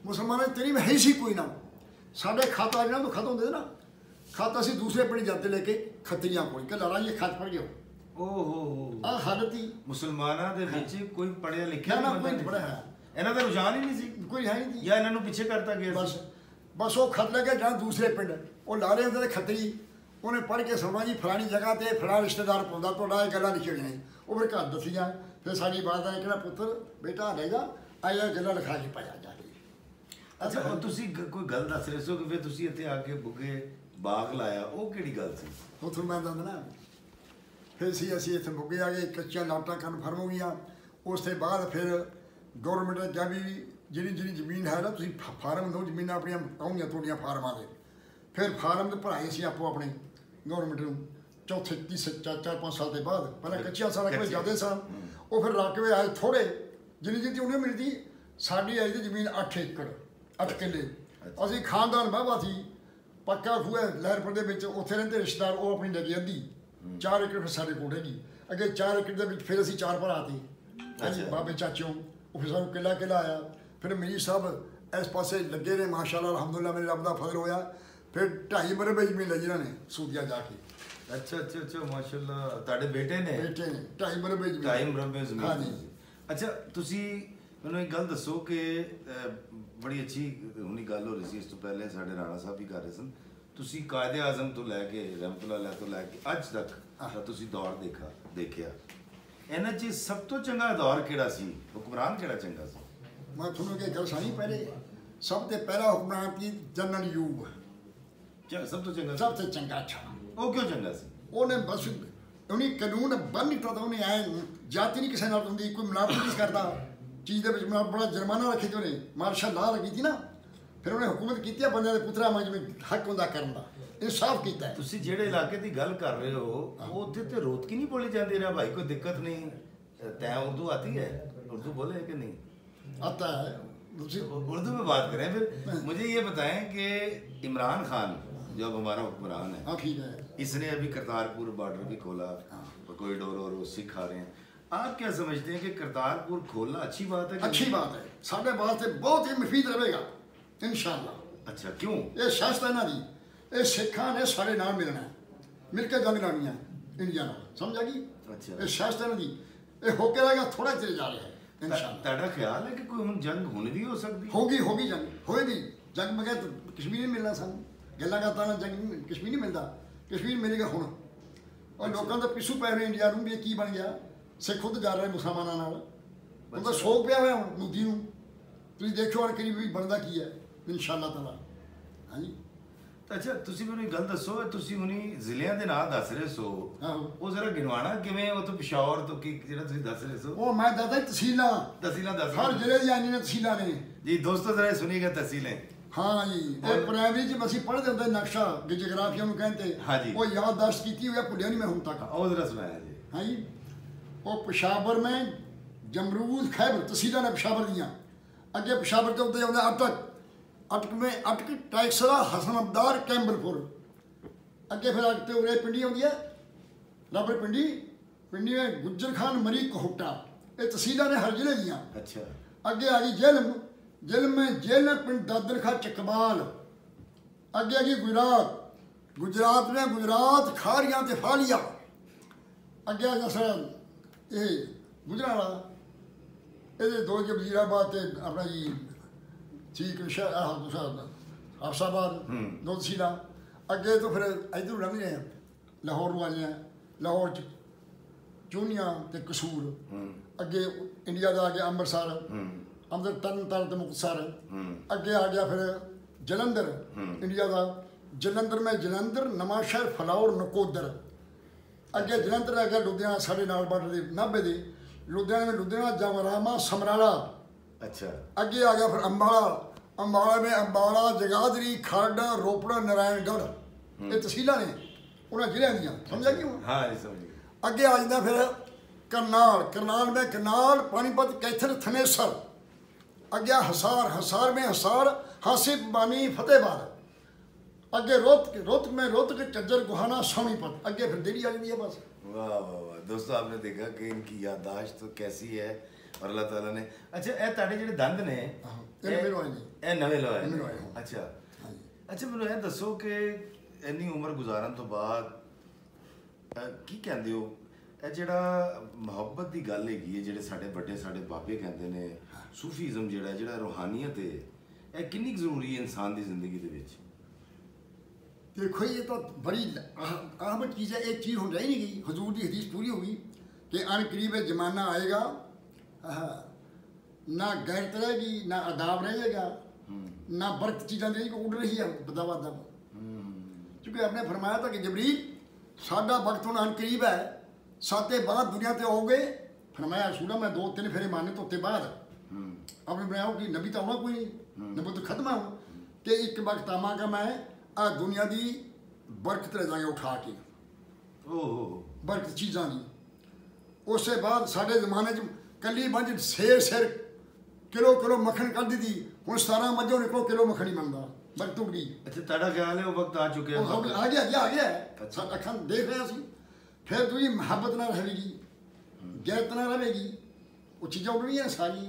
ਮੁਸਲਮਾਨਾਂ ਦੀ ਤਰੀਮ ਹੈ ਹੀ ਸੀ ਕੋਈ ਨਾ। ਸਾਡੇ ਖਾਤਾ ਜਿਹਨਾਂ ਤੋਂ ਖਤ ਹੁੰਦੇ ਨਾ, ਖਤ ਅਸੀਂ ਦੂਸਰੇ ਪਿੰਡ ਜਾਂਦੇ ਲੈ ਕੇ ਖੱਤਰੀਆਂ ਕੋਲ ਕਿ ਲੜਾ ਇਹ ਖਤ ਪੜ੍ਹ ਗਿਓ। ਓਹੋ, ਆਹ ਹਾਲਤ ਹੀ ਮੁਸਲਮਾਨਾਂ ਦੇ ਵਿੱਚ ਕੋਈ ਪੜ੍ਹਿਆ ਲਿਖਿਆ ਨਾ ਕੋਈ ਪੜ੍ਹਿਆ ਹੈ, ਇਹਨਾਂ ਦਾ ਰੁਝਾਨ ਹੀ ਨਹੀਂ ਸੀ, ਕੋਈ ਹੈ ਨਹੀਂ ਸੀ। ਜਾਂ ਇਹਨਾਂ ਨੂੰ ਪਿੱਛੇ ਕਰਤਾ ਗਿਆ ਬਸ ਬਸ ਉਹ ਖਤ ਲੈ ਕੇ ਜਾਂ ਦੂਸਰੇ ਪਿੰਡ ਉਹ ਲਾ ਰਹੇ ਹੁੰਦੇ ਤੇ ਖੱਤਰੀ ਉਹਨੇ ਪੜ੍ਹ ਕੇ ਸੁਣਾ ਜੀ ਫਲਾਣੀ ਜਗ੍ਹਾ ਤੇ ਫਲਾਣਾ ਰਿਸ਼ਤੇਦਾਰ ਪਾਉਂਦਾ ਤੁਹਾਡਾ ਇਹ ਗੱਲਾਂ ਲਿਖੀਆਂ। ਉਹ ਫਿਰ ਘਰ ਦੱਸੀਆਂ। ਫਿਰ ਸਾਡੀ ਬਾਤ ਦਾ ਕਿਹੜਾ ਪੁੱਤਰ ਬੇਟਾ ਰਹੇਗਾ ਆਇਆ ਗੱਲਾਂ ਲਿਖਾ ਕੇ ਪਾਇਆ ਜਾ ਕੇ। ਅੱਛਾ, ਉਹ ਤੁਸੀਂ ਕੋਈ ਗੱਲ ਦੱਸ ਰਹੇ ਸੋ ਕਿ ਫਿਰ ਤੁਸੀਂ ਇੱਥੇ ਆ ਕੇ ਬੁੱਗੇ ਬਾਗ ਲਾਇਆ, ਉਹ ਕਿਹੜੀ ਗੱਲ ਸੀ? ਉੱਥੋਂ ਮੈਂ ਦੱਸਦਾ ਨਾ। ਫਿਰ ਅਸੀਂ ਇੱਥੇ ਬੁੱਗੇ ਆ ਗਏ, ਕੱਚੀਆਂ ਲਾਟਾਂ ਕਨਫਰਮ ਹੋ ਗਈਆਂ। ਉਸ ਤੋਂ ਬਾਅਦ ਫਿਰ ਗੌਰਮੈਂਟ ਨੇ ਕਿਹਾ ਵੀ ਜਿਹੜੀ ਜ਼ਮੀਨ ਹੈ ਨਾ ਤੁਸੀਂ ਫਾਰਮ ਦਿਓ, ਜ਼ਮੀਨਾਂ ਆਪਣੀਆਂ ਆਉਂਗੀਆਂ ਤੁਹਾਡੀਆਂ ਫਾਰਮਾਂ ਦੇ। ਫਿਰ ਫਾਰਮ ਤੇ ਭਰਾਏ ਸੀ ਆਪੋ ਆਪਣੇ ਗੌਰਮੈਂਟ ਨੂੰ ਚੌਥੇ 4-5 ਸਾਲ ਦੇ ਬਾਅਦ। ਪਹਿਲਾਂ ਕੱਚੀਆਂ ਸਾਲਾਂ ਕੋਲ ਜ਼ਿਆਦਾ ਸਨ, ਉਹ ਫਿਰ ਰਾਕਵੇ ਆਏ ਥੋੜ੍ਹੇ ਜਿੰਨੀ ਉਹਨੇ ਮਿਲਦੀ। ਸਾਡੀ ਆਈ ਦੀ ਜ਼ਮੀਨ 8 ਏਕੜ 8 ਕਿੱਲੇ। ਅਸੀਂ ਖਾਨਦਾਨ ਵਾਹਵਾ ਸੀ, ਪੱਕਾ ਖੂਹ ਹੈ ਲਹਿਰਪੁਰ ਦੇ ਵਿੱਚ, ਉੱਥੇ ਰਹਿੰਦੇ ਰਿਸ਼ਤੇਦਾਰ। ਉਹ ਆਪਣੀ ਲੱਗੀ ਅੱਧੀ 4 ਏਕੜ ਫਿਰ ਸਾਡੇ ਕੋਲ ਹੈਗੀ ਅੱਗੇ 4 ਏਕੜ ਦੇ ਵਿੱਚ। ਫਿਰ ਅਸੀਂ 4 ਭਰਾ ਤੇ ਬਾਬੇ ਚਾਚਿਓਂ, ਉਹ ਫਿਰ ਸਾਨੂੰ ਕਿੱਲਾ ਆਇਆ। ਫਿਰ ਮੀਰ ਸਾਹਿਬ ਇਸ ਪਾਸੇ ਲੱਗੇ ਨੇ ਮਾਸ਼ਾਅੱਲਾ ਅਲਹਮਦੁਲਿਲਾ, ਮੇਰੇ ਰੱਬ ਦਾ ਫਜ਼ਲ ਹੋਇਆ। ਫਿਰ 2.5 ਮਰਬੇ ਜ਼ਮੀਨ ਲਈ ਇਹਨਾਂ ਨੇ ਸੂਦੀਆ ਜਾ ਕੇ। ਅੱਛਾ ਮਾਸ਼ਾਅੱਲਾ, ਤੁਹਾਡੇ ਬੇਟੇ ਨੇ? ਬੇਟੇ ਨੇ 2.5 ਮਰਬੇ ਜ਼ਮੀਨ। 2.5 ਮਰਬੇ ਜ਼ਮੀਨ। ਹਾਂਜੀ। ਅੱਛਾ, ਤੁਸੀਂ ਮੈਨੂੰ ਇੱਕ ਗੱਲ ਦੱਸੋ ਕਿ ਬੜੀ ਅੱਛੀ ਹੁਣੀ ਗੱਲ ਹੋ ਰਹੀ ਸੀ, ਇਸ ਤੋਂ ਪਹਿਲੇ ਸਾਡੇ ਰਾਣਾ ਸਾਹਿਬ ਵੀ ਕਰ ਰਹੇ ਸਨ। ਤੁਸੀਂ ਕਾਇਦੇ ਆਜ਼ਮ ਤੋਂ ਲੈ ਕੇ ਰਹਿਮਤੁल्लाह अलैह ਤੋਂ ਲੈ ਕੇ ਅੱਜ ਤੱਕ ਦਾ ਤੁਸੀਂ ਦੌਰ ਦੇਖਿਆ, ਇਹਨਾਂ 'ਚ ਸਭ ਤੋਂ ਚੰਗਾ ਦੌਰ ਕਿਹੜਾ ਸੀ? ਹੁਕਮਰਾਨ ਕਿਹੜਾ ਚੰਗਾ ਸੀ? ਮੈਂ ਤੁਹਾਨੂੰ ਕੀ ਗੱਲ ਸਾਨੀ ਪਹਿਲੇ ਸਭ ਤੋਂ ਪਹਿਲਾ ਹੁਕਮਰਾਨ ਸੀ ਜਨਰਲ ਯੂਬ। ਸਭ ਤੋਂ ਚੰਗਾ? ਸਭ ਤੋਂ ਚੰਗਾ। ਅੱਛਾ, ਉਹ ਕਿਉਂ ਚੰਗਾ ਸੀ? ਉਹਨੇ ਬਸ ਉਹਨੇ ਕਾਨੂੰਨ ਬੰਨ ਦਿੱਤਾ ਤਾਂ ਉਹਨੇ ਐ ਜਾਤੀ ਨਹੀਂ ਕਿਸੇ ਨਾਲ ਹੁੰਦੀ, ਕੋਈ ਮੁਨਾਫਿਕ ਨਹੀਂ ਕਰਦਾ ਚੀਜ਼ ਦੇ ਵਿੱਚ। ਬੜਾ ਜੁਰਮਾਨਾ ਰੱਖੇ ਤੇ ਉਹਨੇ ਮਾਰਸ਼ਲ ਲਾ ਲੱਗੀ ਸੀ ਨਾ। ਫਿਰ ਉਹਨੇ ਹੁਕੂਮਤ ਕੀਤੀ ਆ ਬੰਦਿਆਂ ਦੇ ਪੁੱਤਰਾਂ ਮਾਂ ਜਿਵੇਂ ਹੱਕ ਹੁੰਦਾ ਕਰਨ ਦਾ, ਇਨਸਾਫ ਕੀਤਾ। ਤੁਸੀਂ ਜਿਹੜੇ ਇਲਾਕੇ ਦੀ ਗੱਲ ਕਰ ਰਹੇ ਹੋ ਉਹ ਉੱਥੇ ਤੇ ਰੋਤਕੀ ਨਹੀਂ ਬੋਲੀ ਜਾਂਦੀ ਰਿਹਾ ਭਾਈ, ਕੋਈ ਦਿੱਕਤ ਨਹੀਂ? तय उर्दू आती है? उर्दू बोले कि नहीं? आता है। उर्दू में बात करें फिर। मुझे ये बताएं कि इमरान खान जो अब हमारा हुक्मरान है, ठीक है, इसने अभी करतारपुर बॉर्डर भी खोला, कॉरिडोर और सिख आ रहे हैं। आप क्या समझते हैं कि करतारपुर खोलना अच्छी बात है? अच्छी बात है, साढ़े वास्ते बहुत ही मुफीद रहेगा इंशाअल्लाह। अच्छा, क्यों? ये शास्त है ना जी, ये सिखा ने सारे नाल मिलना है, मिलकर जंग लानी है इंडिया नाल, समझ आ गई? अच्छा, ये शास्त है ना जी, ये होके रहेगा, थोड़ा चले जा रहे हैं इंशाअल्लाह। ਤੁਹਾਡਾ ਖਿਆਲ ਹੈ ਕਿ ਕੋਈ ਹੁਣ ਜੰਗ ਹੁਣ ਵੀ ਹੋ ਸਕਦੀ? होगी जंग, होएगी जंग। बगैर तो कश्मीर नहीं मिलना सानू, गल्लां करता ना जंग कश्मीर नहीं मिलता, कश्मीर मिलेगा हुण। और लोगों का पिछू पै रहे इंडिया नूं भी की बन गया, सिख खुद जा रहे मुसलमानां नाल, उनका शौक पिया होया हुण मोदी नूं। तुसीं देखो हुण करीब भी बनदा की है इंशाअल्लाह ताला। हाँ जी। ਅੱਛਾ, ਤੁਸੀਂ ਮੈਨੂੰ ਇੱਕ ਗੱਲ ਦੱਸੋ, ਤੁਸੀਂ ਹੁਣੀ ਜ਼ਿਲ੍ਹਿਆਂ ਦੇ ਨਾਂ ਦੱਸ ਰਹੇ ਸੋ, ਉਹ ਜ਼ਰਾ ਗਿਣਵਾਣਾ ਕਿਵੇਂ? ਉਹ ਤੋਂ ਪਿਸ਼ਾਵਰ ਤੋਂ ਕੀ ਜਿਹੜਾ ਤੁਸੀਂ ਦੱਸ ਰਹੇ ਸੋ, ਉਹ ਮੈਂ ਦੱਸਦਾ ਤਹਿਸੀਲਾਂ ਦੱਸ। ਹਰ ਜ਼ਿਲ੍ਹੇ ਦੀ ਆਈਆਂ ਨੇ ਤਹਿਸੀਲਾਂ ਨੇ ਜੀ। ਦੋਸਤੋ ਜ਼ਰਾ ਸੁਣੀਏਗਾ ਤਹਿਸੀलें। हाँ जी, ਇਹ ਪ੍ਰਾਇਮਰੀ ਚ ਅਸੀਂ ਪੜ੍ਹਦੇ ਹੁੰਦੇ ਨਕਸ਼ਾ ਜਿਓਗ੍ਰਾਫੀਆ ਨੂੰ ਕਹਿੰਦੇ। हाँ जी। ਉਹ ਯਾਦਦਾਸ਼ਤ ਕੀਤੀ ਹੋਈ ਭੁੱਲਿਆ ਨਹੀਂ ਮੈਂ ਹੁਣ ਤੱਕ। ਉਹ ਜ਼ਰਾ ਸੁਣਾਇਆ ਜੀ। हाँ जी। ਉਹ पेशावर में जमरूद खैबर तहसीलां ने पेशावर दियाँ, अगे पेशावर के उत्ते आउंदा अटक टैक्सरा हसन अब्दार कैम्बरपुर, अगे फिर अग ते उरे पिंडी आउंदी है रबर पिंडी में गुज्जर खान मरी कोहटा, ये तहसीलां ने हर जिले दियाँ। अच्छा। अगे आ गई जेल में जेल पिंड दादर खा चकबाल, अगे आ गई गुजरात में गुजरात खारियां ते फालिया, अगे आ गया ये गुजराला, ये दो जो वजीराबाद अपना जी ठीक दूसरा हफ्साबाद, दो तहसीलां। अगे तो फिर इधर लंघ रहे लाहौर वालियाँ, लाहौर च चूनियां ते कसूर, ਅੱਗੇ ਇੰਡੀਆ ਦਾ ਆ ਗਿਆ ਅੰਮ੍ਰਿਤਸਰ, ਅੰਮ੍ਰਿਤਸਰ ਤਰਨਤਾਰਨ ਤੇ ਮੁਕਤਸਰ, ਅੱਗੇ ਆ ਗਿਆ ਫਿਰ ਜਲੰਧਰ ਇੰਡੀਆ ਦਾ, ਜਲੰਧਰ ਮੈਂ ਜਲੰਧਰ, ਨਵਾਂਸ਼ਹਿਰ, ਫਲੌਰ, ਨਕੋਦਰ, ਅੱਗੇ ਜਲੰਧਰ ਆ ਗਿਆ ਲੁਧਿਆਣਾ ਸਾਡੇ ਨਾਲ ਬਾਰਡਰ ਦੇ ਨਾਭੇ ਦੇ, ਲੁਧਿਆਣੇ में लुधियाना, जमरामा, समराला, अच्छा ਅੱਗੇ ਆ ਗਿਆ ਫਿਰ ਅੰਬਾਲਾ, ਅੰਬਾਲਾ में ਅੰਬਾਲਾ, ਜਗਾਦਰੀ, ਖਾਲਡਾ, ਰੋਪੜਾ, ਨਾਰਾਇਣਗੜ੍ਹ, ਇਹ ਤਹਿਸੀਲਾਂ ਨੇ ਉਹਨਾਂ ਜ਼ਿਲ੍ਹਿਆਂ ਦੀਆਂ, ਸਮਝਿਆ ਕਿਉਂ? हाँ जी समझ गए। ਅੱਗੇ ਆ ਜਾਂਦਾ ਫਿਰ ਕਰਨਾਲ, ਕਰਨਾਲ में करनाल, पानीपत, कैथर, थनेसर, ਅੱਗੇ हसार, हसार में हसार, हासिफ, बानी, फतेहबाद, ਅੱਗੇ रोहतक, रोहतक में रोहतक, चज्जर, गुहाना, सोनीपत, ਅੱਗੇ फिर दिल्ली आ जाती है बस। वाह वाह वाह दोस्तों, आपने देखा कि इनकी याददाश्त तो कैसी है और अल्लाह ताला ने। अच्छा ਇਹ ਤੁਹਾਡੇ ਜਿਹੜੇ ਦੰਦ ਨੇ ਇਹ ਨਵੇਂ ਲਵਾਏ ਨੇ। ਇਹ ਨਵੇਂ ਲਵਾਏ ਨਵੇਂ ਨੇ। ਲਵਾਏ ਨੇ। ਅੱਛਾ ਹਾਂਜੀ। ਅੱਛਾ ਮੈਨੂੰ ਇਹ ਦੱਸੋ ਕਿ ਇੰਨੀ ਉਮਰ ਗੁਜ਼ਾਰਨ ਤੋਂ ਬਾਅਦ ਕੀ ਕਹਿੰਦੇ ਹੋ, ਇਹ ਜਿਹੜਾ ਮੁਹੱਬਤ ਦੀ ਗੱਲ ਹੈਗੀ ਹੈ, ਜਿਹੜੇ ਸਾਡੇ ਵੱਡੇ ਸਾਡੇ ਬਾਬੇ ਕਹਿੰਦੇ ਨੇ, ਸੂਫੀਜ਼ਮ ਜਿਹੜਾ ਰੂਹਾਨੀਅਤ ਹੈ, ਇਹ ਕਿੰਨੀ ਕੁ ਜ਼ਰੂਰੀ ਹੈ ਇਨਸਾਨ ਦੀ ਜ਼ਿੰਦਗੀ ਦੇ ਵਿੱਚ? देखो ये तो बड़ी अहम चीज़ है, एक चीज़ हो रही नहीं गई, हुजूर की हदीस पूरी होगी कि अन करीब ज़माना आएगा ना गैरत रहेगी, ना अदाब रहेगा, ना बरकत चीज़ें रहेगी, उड़ रही है दबा दब। क्योंकि आपने फरमाया था कि जबरील साडा वक्त होना अन करीब है, साते बाद दुनिया ते आओगे, फरमाया रसूला मैं 2-3 फेरे मारने तो उत्ते बाद आपने बनाया कि नबी तो आना कोई नहीं, नबी तो खत्म है कि एक वक्त आवागा मैं आ दुनिया दी बरकत ले जाएंगे उठा के, बरकत चीज़ां दी। उससे बाद साढ़े जमाने च कली मंझ सेर किलो किलो मक्खन कर दी थी, हूँ 17 मजों निकलो किलो मक्खन ही बनता, बरकत उड़ गई। अच्छा ਤੁਹਾਡਾ ਖਿਆਲ ਹੈ ਉਹ ਵਕਤ ਆ ਚੁੱਕਿਆ आ गया आ गया है, अखा देख रहे हैं ਅਸੀਂ। फिर तुझी मुहब्बत ना रहेगी, गैरत ना रहेगी, वो चीज़ां उड़ रही हैं सारी।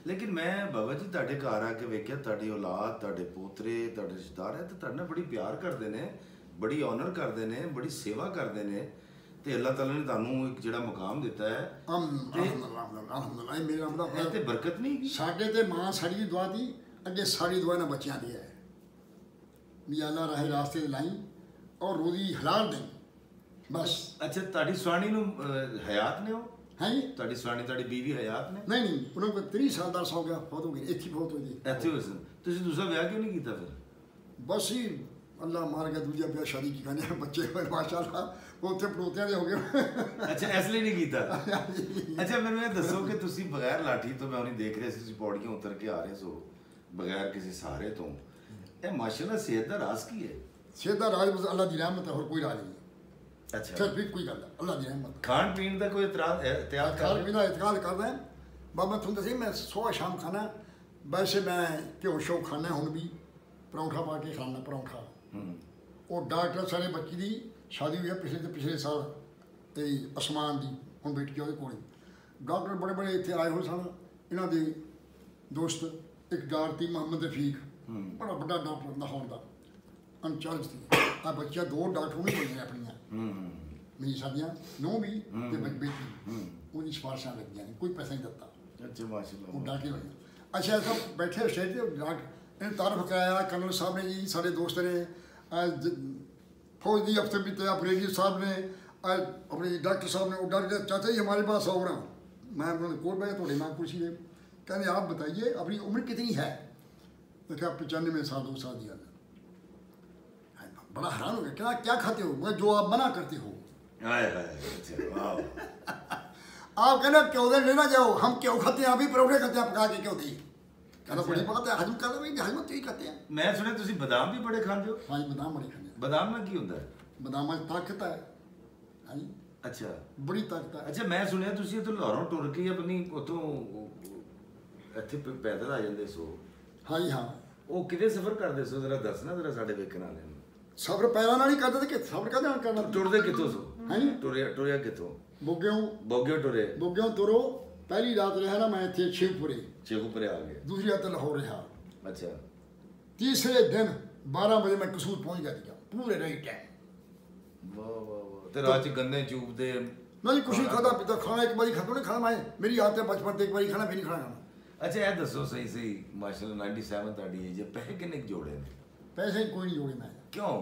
ਲੇਕਿਨ ਮੈਂ ਬਾਬਾ ਜੀ ਤੁਹਾਡੇ ਘਰ ਆ ਕੇ ਵੇਖਿਆ ਤੁਹਾਡੀ ਔਲਾਦ, ਤੁਹਾਡੇ ਪੋਤਰੇ, ਤੁਹਾਡੇ ਰਿਸ਼ਤੇਦਾਰ ਹੈ ਤੇ ਤੁਹਾਡੇ ਨਾਲ ਬੜੀ ਪਿਆਰ ਕਰਦੇ ਨੇ, ਬੜੀ ਆਨਰ ਕਰਦੇ ਨੇ, ਬੜੀ ਸੇਵਾ ਕਰਦੇ ਨੇ, ਤੇ ਅੱਲਾਹ ਤਾਲਾ ਨੇ ਤੁਹਾਨੂੰ ਇੱਕ ਜਿਹੜਾ ਮੁਕਾਮ ਦਿੱਤਾ ਹੈ ਅਲਹਮਦੁਲਿਲਾ ਮੇਰਾ ਬੜਾ ਇਹ ਤੇ ਬਰਕਤ ਨਹੀਂ ਹੈਗੀ। ਸਾਡੇ ਤੇ ਮਾਂ ਸਾਡੀ ਦੀ ਦੁਆ ਦੀ, ਅੱਗੇ ਸਾਡੀ ਦੁਆ ਨਾਲ ਬੱਚਿਆਂ ਦੀ ਹੈ ਵੀ ਅੱਲਾ ਰਾਹੇ ਰਾਸਤੇ ਤੇ ਲਾਈ ਔਰ ਰੋਜ਼ੀ ਹਲਾਲ ਦੇ ਬਸ। ਅੱਛਾ ਤੁਹਾਡੀ ਸਵਾਣੀ ਨੂੰ ਹਯਾਤ ਨੇ ਉਹ? ਹੈ ਜੀ ਤੁਹਾਡੀ ਸਵਾਣੀ, ਤੁਹਾਡੀ ਬੀਵੀ ਹਯਾਤ ਨੇ? ਨਹੀਂ ਉਹਨਾਂ ਕੋਲ 30 ਸਾਲ ਦਾ ਹੋ ਗਿਆ, ਫੌਤ ਹੋ ਗਈ, ਇੱਥੇ ਫੌਤ ਹੋ ਗਈ। ਇੱਥੇ ਹੋਏ ਸਨ, ਤੁਸੀਂ ਦੂਸਰਾ ਵਿਆਹ ਕਿਉਂ ਨਹੀਂ ਕੀਤਾ ਫਿਰ? ਬਸ ਹੀ ਅੱਲਾ ਮਾਰ ਗਿਆ, ਦੂਜਾ ਵਿਆਹ ਸ਼ਾਦੀ ਕੀ ਕਰਨੇ, ਬੱਚੇ ਹੋਏ ਮਾਸ਼ਾਅੱਲਾ, ਉੱਥੇ ਪੜੋਤਿਆਂ ਦੇ ਹੋ ਗਏ। ਅੱਛਾ ਇਸ ਲਈ ਨਹੀਂ ਕੀਤਾ। ਅੱਛਾ ਮੈਨੂੰ ਇਹ ਦੱਸੋ ਕਿ ਤੁਸੀਂ ਬਗੈਰ ਲਾਠੀ ਤੋਂ, ਮੈਂ ਉਹਨੇ ਦੇਖ ਰਿਹਾ ਸੀ ਤੁਸੀਂ ਪੌੜੀਆਂ ਉਤਰ ਕੇ ਆ ਰਹੇ ਸੋ ਬਗੈਰ ਕਿਸੇ ਸਹਾਰੇ ਤੋਂ, ਇਹ ਮਾਸ਼ਾਅੱਲਾ ਸਿਹਤ ਦਾ ਰਾਜ਼ ਕੀ ਹੈ? ਸਿਹਤ ਦਾ ਰਾਜ਼ ਬਸ ਅੱਲਾ ਦੀ ਰਹਿਮਤ ਹੈ, ਹੋਰ ਕੋਈ ਰਾਜ਼ ਨਹੀਂ। ਅੱਛਾ ਫਿਰ ਵੀ ਕੋਈ ਗੱਲ ਅੱਲਾ ਦੀ ਰਹਿਮਤ। ਖਾਣ ਪੀਣ ਦਾ ਕੋਈ ਇਤਿਆਦ ਖਾਣ ਪੀਣ ਦਾ ਇਤਕਾਲ ਕਰਦਾ ਬਾਬਾ, ਤੁਹਾਨੂੰ ਦੱਸਿਆ ਮੈਂ ਸੁਬਾਹ ਸ਼ਾਮ ਖਾਣਾ, ਵੈਸੇ ਮੈਂ ਘਿਓ ਸ਼ੋ ਖਾਣਾ, ਹੁਣ ਵੀ ਪਰੌਂਠਾ ਪਾ ਕੇ ਖਾਣਾ ਪਰੌਂਠਾ। ਉਹ ਡਾਕਟਰ ਸਾਰੇ ਬੱਚੀ ਦੀ ਸ਼ਾਦੀ ਹੋਈ ਹੈ ਪਿਛਲੇ ਸਾਲ ਤੇ ਅਸਮਾਨ ਦੀ, ਹੁਣ ਬੇਟੀ ਉਹਦੇ ਕੋਲ। ਡਾਕਟਰ ਬੜੇ ਬੜੇ ਇੱਥੇ ਆਏ ਹੋਏ ਸਨ, ਇਹਨਾਂ ਦੇ ਦੋਸਤ, ਇੱਕ ਡਾਕਟਰ ਮੁਹੰਮਦ ਰਫੀਕ, ਬੜਾ ਵੱਡਾ ਡਾਕਟਰ ਲਾਹੌਰ ਦਾ इंचार्ज थी। आ बच्चा 2 डॉक्टर नहीं बने अपनिया मेरी सादियाँ नौ भी ते बेटी उन्हीं सिफारिशां लग गई, कोई पैसा नहीं देता। अच्छा माशाल्लाह वो डॉक्टर लगे। अच्छा सब बैठे स्टेज पे डॉक्टर ने तारफ कराया, कर्नल साहब ने जी सारे दोस्त ने, फौज दी अफसर भी थे, अपरेजी साहब ने, अपने डॉक्टर साहब ने, वो डॉक्टर चाचा जी हमारे पास आओ ना, मैं उन्होंने कोर्ट में थोड़े नाम कुर्सी दे, कहते आप बताइए अपनी उम्र कितनी है? तो क्या 95 साल 2 साल दिया। बड़ा हैरान हो गया, क्या क्या खाते हो? मैं जो आप मना करते हो। आप कहना क्यों दे लेना जाओ, हम क्यों खाते हैं, अभी परोठे खाते हैं, पका के क्यों दी? कहना बड़ी बात है, हजम कर लो, हजम तो ही करते हैं। मैं सुने ਤੁਸੀਂ ਬਾਦਾਮ ਵੀ ਬੜੇ ਖਾਂਦੇ ਹੋ? हाँ जी बादाम बड़ी खाते हैं। ਬਾਦਾਮ ਨਾਲ ਕੀ ਹੁੰਦਾ ਹੈ? बादाम में ताकत है। हाँ जी ਅੱਛਾ बड़ी ताकत है। ਅੱਛਾ ਮੈਂ ਸੁਣਿਆ ਤੁਸੀਂ ਇੱਥੋਂ ਲਾਹੌਰੋਂ ਟੁਰ ਕੇ ਆਪਣੀ ਉੱਥੋਂ ਇੱਥੇ ਪੈਦਲ ਆ ਜਾਂਦੇ ਸੋ? हाँ जी हाँ ਉਹ ਕਿਵੇਂ ਸਫ਼ਰ ਕਰਦੇ ਸੋ, ਜ਼ਰਾ ਦੱਸਣਾ ਜ਼ਰਾ ਸਾਡੇ ਵੇਖਣ ਵਾਲਿਆਂ ਨੂੰ। सफर पैरों नाल ही करते थे कि सफर कहते हैं करना। ਟੁਰਦੇ ਕਿੱਥੋਂ ਸੋ? हाँ जी ਟੁਰਿਆ ਕਿੱਥੋਂ? बोग्यों ਟੁਰੇ तुरो। पहली रात रहा ना मैं इतने शिवपुरे, ਚੇਕੂਪੁਰੇ आ गए। दूसरी रात लाहौर रहा। अच्छा तीसरे दिन 12 बजे मैं कसूर पहुंच गया था, पूरे राइट टाइम। वाह वाह वाह। ते रात च गन्ने चूबदे? नहीं कुछ नहीं खाता पीता, खाना एक बारी खाता नहीं खाना, मैं मेरी आदत है बचपन से एक बारी खाना फिर नहीं खाना। अच्छा ਇਹ ਦੱਸੋ ਸਹੀ ਸਹੀ ਮਾਸ਼ਾਅੱਲਾ 97 ਤੁਹਾਡੀ ਏਜ ਹੈ, ਪੈਸੇ ਕਿੰਨੇ ਕੁ ਜੋੜੇ ਨੇ? पैसे कोई नहीं जोड़े मैं, ਕਿਉਂ?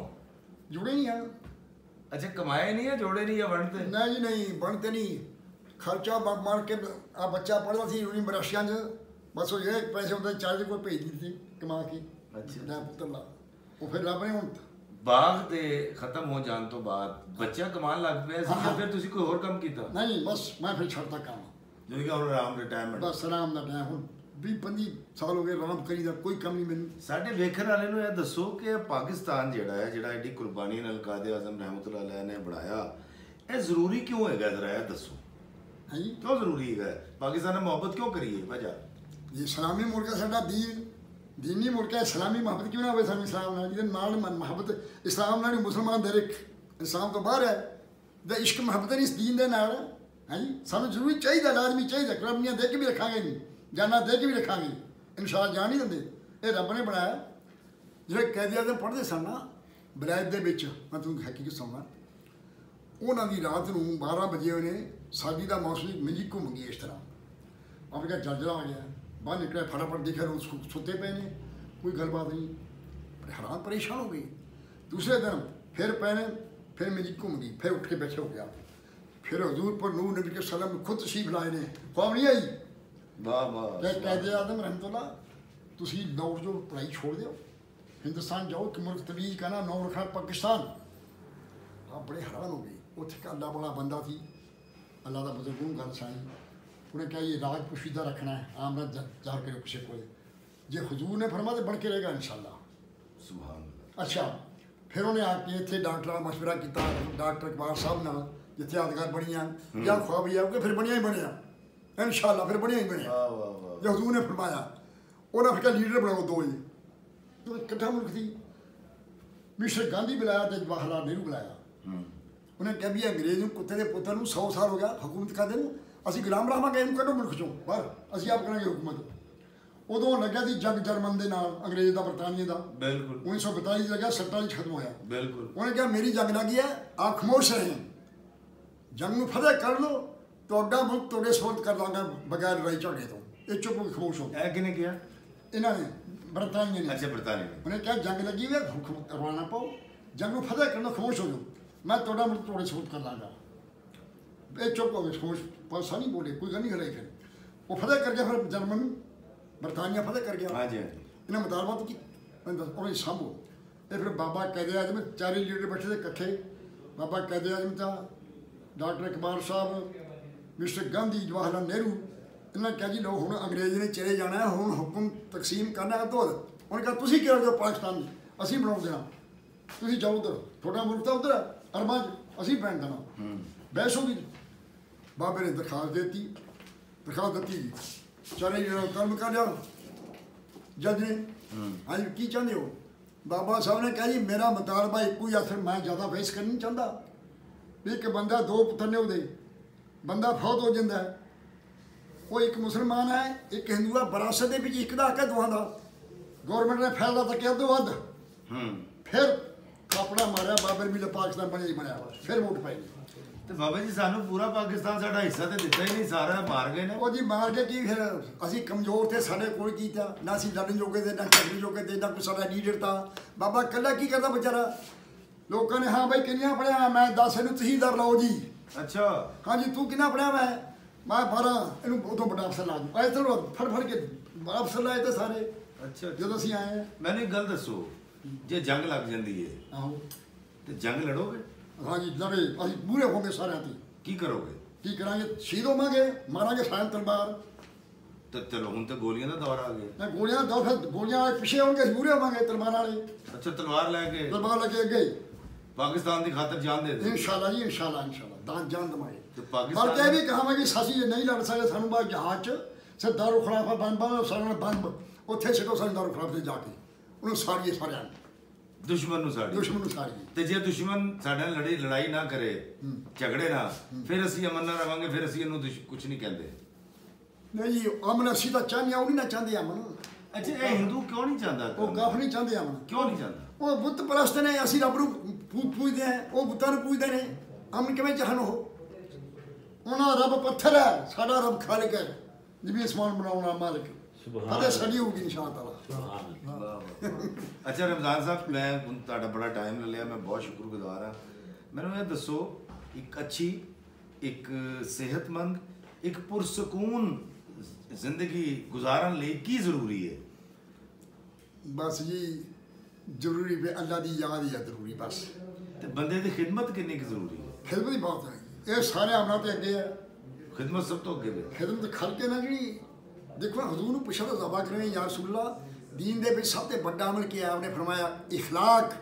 जुड़े नहीं हैं। अच्छा कमाए नहीं है, जोड़े नहीं है, बनते? नहीं जी नहीं बनते नहीं, खर्चा मार के ਆ ਬੱਚਾ ਪੜ੍ਹਦਾ ਸੀ ਯੂਨੀਵਰਸਿਟੀਆਂ 'ਚ, ਬਸ ਉਹ ਜਿਹੜੇ ਪੈਸੇ ਹੁੰਦੇ ਚਾਰਜ ਕੋਈ ਭੇਜ ਦਿੱਤੇ ਕਮਾ ਕੇ। ਅੱਛਾ। ਲੈ ਪੁੱਤਰ ਲਾ, ਉਹ ਫਿਰ ਲੱਭ ਰਹੇ ਹੁਣ। ਬਾਗ ਦੇ ਖਤਮ ਹੋ ਜਾਣ ਤੋਂ ਬਾਅਦ ਬੱਚਾ ਕਮਾਉਣ ਲੱਗ ਪਿਆ ਸੀ ਜਾਂ ਫਿਰ ਤੁਸੀਂ ਕੋਈ ਹੋਰ ਕੰਮ ਕੀਤਾ? ਨਹੀਂ ਬਸ ਮੈਂ ਫਿਰ ਛੱਡਤਾ ਕੰਮ, ਜਿਵੇਂ ਕਿ ਹੁਣ ਆਰਾਮ ਰਿਟਾਇਰਮੈਂਟ। ਬਸ ਆਰਾਮ ਦਾ ਟਾਈਮ। ਹੁਣ 20-25 ਸਾਲ ਹੋ ਗਏ ਆਰਾਮ ਕਰੀਦਾ, ਕੋਈ ਕੰਮ ਨਹੀਂ ਮੈਨੂੰ। ਸਾਡੇ ਵੇਖਣ ਵਾਲੇ ਨੂੰ ਇਹ ਦੱਸੋ ਕਿ ਪਾਕਿਸਤਾਨ ਜਿਹੜਾ ਹੈ, ਜਿਹੜਾ ਐਡੀ ਕੁਰਬਾਨੀ ਨਾਲ ਕਾਇਦੇ ਆਜ਼ਮ ਰਹਿਮਤੁल्लाह अलैह ਨੇ ਬਣਾਇਆ, ਇਹ ਜ਼ਰੂਰੀ ਕਿਉਂ ਹੈਗਾ? ਜ਼ਰਾ ਇਹ ਦੱਸੋ ਹੈ ਜੀ। ਕਿਉਂ ਜ਼ਰੂਰੀ ਹੈਗਾ? ਪਾਕਿਸਤਾਨ ਨਾਲ ਮੁਹੱਬਤ ਕਿਉਂ ਕਰੀਏ ਵਜ੍ਹਾ? ये इस्लामी मुल्क है साडा, दीनी मुल्क है। इस्लामी मोहब्बत क्यों ना हो सानू इस्लाम नाल? जिहदे नाल मोहब्बत इस्लाम नाल मुसलमान दर एक इस्लाम तो बाहर है, ते इश्क मोहब्बत नहीं इस दीन दे नाल है जी। सानू जरूरी चाहिए, लाजमी चाहिए। कुर्बानियां दे के भी रखांगे, नहीं जाना दे के भी रखांगे, इंशाअल्लाह जान नहीं दिंदे। ये रब ने बनाया। जिहड़े कैदी आज़म पढ़दे सन ना विलायत दे विच, मैं तुहानूं हकीकत सुणां, उन्हां दी रात नूं 12 बजे उहने साजी दा मौसमी मिली घूम गई इस तरह। आपने कहा जलजला आ गया, बाहर निकले, फटाफट देखा रोज सुते पे ने, कोई गलबात नहीं। हैरान परेशान हो गई। दूसरे दिन फिर पैने, फिर मेरी घूम गई, फिर उठ के बैठे हो गया। फिर हजूर पर नूर नबी के सलाम खुद तशरीफ लाए ने, कौम नहीं आई। वाह वाह। कैद आदम रहमतुल्लाह, तुसी दौड़ जो पढ़ाई छोड़ दो, हिंदुस्तान जाओ कि मुल्क तवीज का ना नौ रखा पाकिस्तान। आप बड़े हैरान हो गए। उत्थे अल्लाह बड़ा बंदा थी, अल्लाह का बुजुर्गों गल सुनाई। उन्हें कहा ये राज पुशीदा रखना है, आमना जार करो किसी को। जे हुजूर ने फरमा तो बन के रहेगा इंशाअल्लाह। सुभान अल्लाह। अच्छा, फिर उन्हें आके इतने डॉक्टर मशवरा किया, डॉक्टर इकबाल साहब नाल जिथे यादगार बनिया या ख्वाब ही आऊगे, फिर बनिया ही बनया इंशाअल्लाह, फिर बनिया ही बनया। जो हुजूर ने फरमाया। उन्हें फिर लीडर बनाओ दो ही, तो इकट्ठा मुल्क थी। मिस्टर गांधी बुलाया तो जवाहरलाल नेहरू बुलाया। उन्हें कहा भी अंग्रेज कुत्ते के पुत्र 100 साल हो गया हुकूमत करते हैं, ਅਸੀਂ ਗੁਲਾਮ ਰਹਾਂਗੇ, ਇਹਨੂੰ ਕੱਢੋ ਮੁਲਕ ਚੋਂ ਬਾਹਰ, ਅਸੀਂ ਆਪ ਕਰਾਂਗੇ ਹੁਕੂਮਤ। ਉਦੋਂ ਲੱਗਿਆ ਸੀ ਜੰਗ ਜਰਮਨ ਦੇ ਨਾਲ, ਅੰਗਰੇਜ਼ ਦਾ, ਬਰਤਾਨੀਆ ਦਾ। ਬਿਲਕੁਲ 1942 ਲੱਗਿਆ, 47 ਖਤਮ ਹੋਇਆ। ਬਿਲਕੁਲ। ਉਹਨੇ ਕਿਹਾ ਮੇਰੀ ਜੰਗ ਲੱਗੀ ਹੈ, ਆਪ ਖਾਮੋਸ਼ ਰਹੇ, ਜੰਗ ਨੂੰ ਫਤਿਹ ਕਰ ਲਓ, ਤੁਹਾਡਾ ਮੁਲਕ ਤੁਹਾਡੇ ਸਪੁਰਦ ਕਰ ਦਾਂਗਾ ਬਗੈਰ ਲੜਾਈ ਝਗੜੇ ਤੋਂ। ਇਹ ਚੁੱਪ ਹੋ ਕੇ ਖਾਮੋਸ਼ ਹੋ ਗਏ। ਇਹ ਕਿਹਨੇ ਕਿਹਾ? ਇਹਨਾਂ ਨੇ, ਬਰਤਾਨੀਆ ਨੇ। ਅੱਛਾ, ਬਰਤਾਨੀਆ ਨੇ। ਉਹਨੇ ਕਿਹਾ ਜੰਗ ਲੱਗੀ ਹੋਈ ਹੈ, ਹੁਕਮ ਕਰਵਾਉਣਾ ਪਾਓ, ਜੰਗ ਨੂੰ ਫਤਿਹ ਕਰ ਲਓ, ਖਾਮੋਸ਼ ਹੋ ਜਾਓ, ਮੈਂ ਤੁਹਾਡਾ ਮੁਲਕ ਤੁਹਾਡੇ ਸਪੁਰਦ ਕਰ ਦਾਂਗਾ। ये चुप हो गए, खामोश, पासा नहीं बोले, कोई गल नहीं कराई। फिर वो फतेह कर गया, फिर जर्मन बरतानिया फतेह कर गया। हाँ जी। इन्हें मुतालबात की उन्हें सामो। ये फिर बाबा कैद आजम, चारे लीडर बैठे थे कट्ठे, बाबा कैद आजम था, डॉक्टर इकबाल साहब, मिस्टर गांधी, जवाहरलाल नेहरू। इन्हें कहा जी लो हुण अंग्रेज ने चले जाना है, हुण हुक्म तकसीम करना है। तो उन्हें कहा तुसीं क्या हो पाकिस्तान असीं बनाउण देना, तुसीं जाओ उधर, थोड़ा मुल्क तो उधर अरबां च, असीं पैण देना। बहस होगी। बाबे ने दरखास्त देती, दरखास्त दी, चारे कर्म कर लिया जज ने। हाँ जी की चाहते हो? बाबा साहब ने कहा जी मेरा मुतालबा एक ही आखिर, मैं ज़्यादा बहस करनी नहीं चाहता। एक बंदा 2 पुत्र ने उहदे, बंदा फौत हो जाता है, वो एक मुसलमान है एक हिंदू है, विरासत के एक का हक है दोहां का। गौरमेंट ने फैसला तकिया तो वध, फिर कापड़ा मारिया, बाबर भी पाकिस्तान बने ही बनया, फिर वोट पाई। ਤੇ ਬਾਬਾ ਜੀ ਸਾਨੂੰ ਪੂਰਾ ਪਾਕਿਸਤਾਨ ਸਾਡਾ ਹਿੱਸਾ ਤੇ ਦਿੱਤਾ ਹੀ ਨਹੀਂ, ਸਾਰਾ ਮਾਰ ਗਏ ਨੇ। ਉਹ ਜੀ ਮਾਰ ਕੇ ਕੀ, ਫਿਰ ਅਸੀਂ ਕਮਜ਼ੋਰ ਤੇ ਸਾਡੇ ਕੋਲ ਕੀਤਾ ਨਾ, ਅਸੀਂ ਲੜਨ ਜੋਗੇ ਤੇ ਨਾ ਚੱਲਣ ਜੋਗੇ ਤੇ ਨਾ ਕੋਈ ਸਾਡਾ ਲੀਡਰ ਤਾਂ। ਬਾਬਾ ਇਕੱਲਾ ਕੀ ਕਰਦਾ ਵਿਚਾਰਾ। ਲੋਕਾਂ ਨੇ ਹਾਂ ਬਾਈ ਕਿੰਨੀਆਂ ਪੜਿਆ? ਮੈਂ 10, ਇਹਨੂੰ ਤਹਿਸੀਲਦਾਰ ਲਾਓ ਜੀ। ਅੱਛਾ। ਹਾਂ ਜੀ ਤੂੰ ਕਿੰਨਾ ਪੜਿਆ? ਮੈਂ 12, ਇਹਨੂੰ ਉਦੋਂ ਵੱਡਾ ਅਫਸਰ ਲਾ ਦੂੰ। ਐ ਚਲੋ ਫੜ ਕੇ ਅਫਸਰ ਲਾਏ ਤੇ ਸਾਰੇ। ਅੱਛਾ। ਜਦੋਂ ਅਸੀਂ ਆਏ, ਮੈਨੂੰ ਇੱਕ ਗੱਲ ਦੱਸੋ, ਜੇ ਜੰਗ ਲੱਗ ਜਾਂਦੀ ਹੈ ਆਹੋ ਤੇ ਜੰਗ ਲੜੋਗੇ? हाँ जी लड़े, अभी पूरे होंगे सारे। ਕੀ ਕਰੋਗੇ? की करांगे? शहीद होवांगे, मारांगे सायं तलवार। ਤੇ ਚਲੋ ਹੁਣ ਤੇ ਗੋਲੀਆਂ ਦਾ ਦੌਰ ਆ ਗਿਆ। मैं गोलियां दो, फिर गोलियां वाले पीछे होंगे, पूरे होवांगे तलवार वाले। ਅੱਛਾ, ਤਲਵਾਰ ਲੈ ਕੇ तलवार लगे गए पाकिस्तान की खातिर जान दे दे। इंशाल्लाह जी, इंशाल्लाह इंशाल्लाह दान जान दमाए। तो पाकिस्तान बल्कि ये भी कहा कि सासी ये नहीं लड़ सकते, सानू बाहर जहाज च से दारू खराफा बन सारे बंब उत्थे सिटो, सारे दारू खराफ से जाके उन्हें साड़िए सारे दुश्मन ਨੂੰ ਸਾਡੀ, दुश्मन ਨੂੰ साड़िए। ਤੇ ਜੇ ਦੁਸ਼ਮਨ ਸਾਡੇ ਨਾਲ ਲੜਾਈ ਨਾ ਕਰੇ, ਝਗੜੇ ਨਾ, ਫਿਰ ਅਸੀਂ ਅਮਨ ਨਾਲ ਰਵਾਂਗੇ, ਫਿਰ ਅਸੀਂ ਇਹਨੂੰ ਕੁਝ ਨਹੀਂ ਕਹਿੰਦੇ। नहीं जी अमन असी तो चाहते, वो नहीं ना चाहते अमन। ਅੱਛਾ, ਇਹ ਹਿੰਦੂ ਕਿਉਂ ਨਹੀਂ ਚਾਹੁੰਦਾ? वो गफ नहीं चाहते अमन। ਕਿਉਂ ਨਹੀਂ ਚਾਹੁੰਦਾ? वो बुत परस्त ने, असी रब नूं पूजते हैं, वो बुतां नूं पूजते हैं। अमन किवें चाहन? उन्हां रब पत्थर है, साडा रब खालिक है, जिवें आसमान बनाउण वाला मालिक। फतेह साडी होगी इंशाअल्लाह। ਅੱਛਾ ਰਮਜ਼ਾਨ ਸਾਹਿਬ, ਮੈਂ ਹੁਣ ਤੁਹਾਡਾ ਬੜਾ ਟਾਈਮ ਲੈ ਲਿਆ, ਮੈਂ ਬਹੁਤ ਸ਼ੁਕਰਗੁਜ਼ਾਰ ਹਾਂ। ਮੈਨੂੰ ਇਹ ਦੱਸੋ, ਇੱਕ ਅੱਛੀ, ਇੱਕ ਸਿਹਤਮੰਦ, एक पुरसकून जिंदगी गुजारन ਲਈ ਕੀ ਜ਼ਰੂਰੀ ਹੈ? बस जी जरूरी पे अल्लाह की याद ही है जरूरी बस। ਤੇ ਬੰਦੇ ਦੀ ਖਿਦਮਤ ਕਿੰਨੀ ਕੁ ਜ਼ਰੂਰੀ ਹੈ? खिदमत ही बहुत है, ये सारे अमलों ते अगे है। ਖਿਦਮਤ ਸਭ ਤੋਂ ਅੱਗੇ ਹੈ। खिदमत खल के ना जी देखो हजूर नूं पुछा तो जबा करें या रसूल अल्लाह दीन दे विच सब ते बड़ा अमल क्या है? आपने फरमाया इखलाक।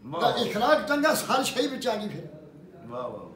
वाह इखलाक चंगा सारी शई विच आ गई फिर। वाह वाह